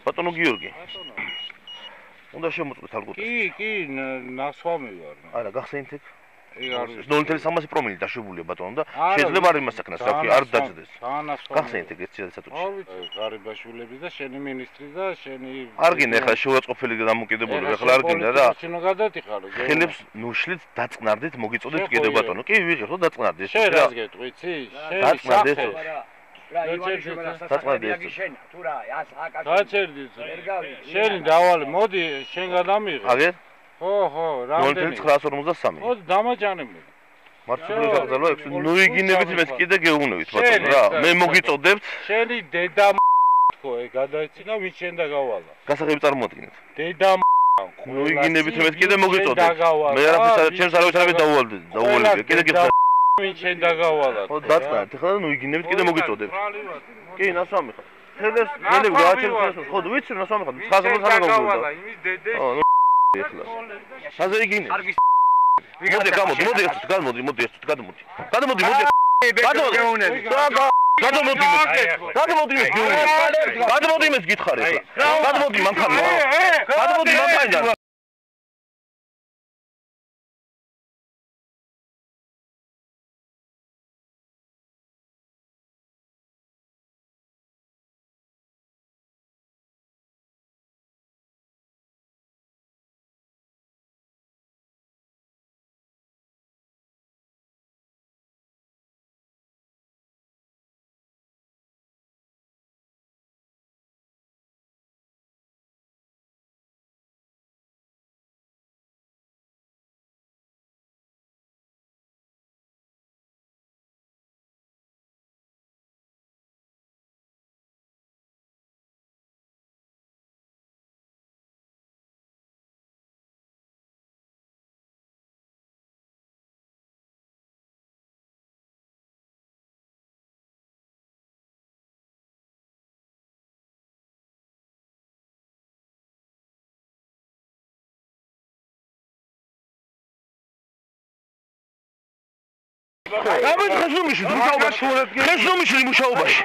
ბატონო გიორგი. უნდა შემოწმოთ ალგოთ. კი, ნასვამი ვარ. არა, გახსენით ეგ. ეგ არის 0.300 პრომილი დაშვებულია ბატონო და შეიძლება არ იმას საკნას, რა ქვია, არ დაჭდეს. გახსენით ეგ ერთ სატუში. გარიბაშვილები და შენი მინისტრი და შენი არ გინდა ახლა შევაწყობილი და დამოკიდებული, ახლა არ გინდა რა. შენ გადატიხარო. ხელებს ნუშლით დაწყნარდით, მოგიწოდეთ კიდე ბატონო. კი, ვიღებ ხო დაწყნარდით. შენ რას გეტყვი, იცი? დაწყნარდით. რა ივანიშო დასასწრებიაგი შენ თუ რა ას აკაკი გაჩერდი შენი დავალი მოდი შენ გადამიღე აგერ ხო რამდენი 0.953 მოდი დამაჯანები მართლაც გაგზავნო ეგ ნუ იგინებით მეც კიდე გეუნებით ბატონო რა მე მოგიწოდებთ შენი დედა ხო ეგ გადაეცინა ვინ შენ და გავალა გასაღები წარმოადგენთ დედა ნუ იგინებით მეც კიდე მოგიწოდებთ მე არაფერს ჩემს არავის არ დავუვალდი კიდე გიხსნა ვინ შენ დაგავალა ხო დაწყნართ ახლა ნუ იგინებით კიდე მოგიწოდებთ კი ნასვამი ხარ ხელებს ნელებ გააჩერდეს ხო ვიცი ნასვამი ხარ 900 გავალა იმის დედა ეხლა ასე იგინე მოდი გამოდი იმეს გითხარი ახლა გადმოდი მანქანა ხესუმიში მუშაობაში.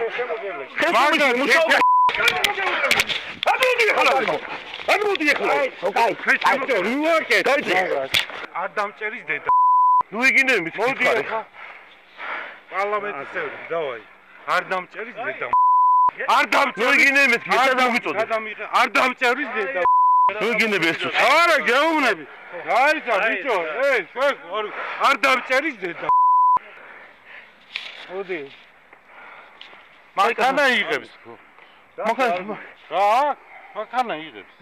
ამოდი ახლა. არ დამჭერის დედა. ნუ იგინებით გითხარი. პარლამენტის წევრი, დავაი. არ დამჭერის დედა. ნუ იგინებით გისაც მოგიწოდე. არ დამჭერის დედა. ნუ იგინები ეს. არა, გეუბნები. გაიცა ბიჭო, ჩვენ არ დამჭერის დედა. მოდი. მანქანა იღებს. მანქანა რა? მანქანა იღებს.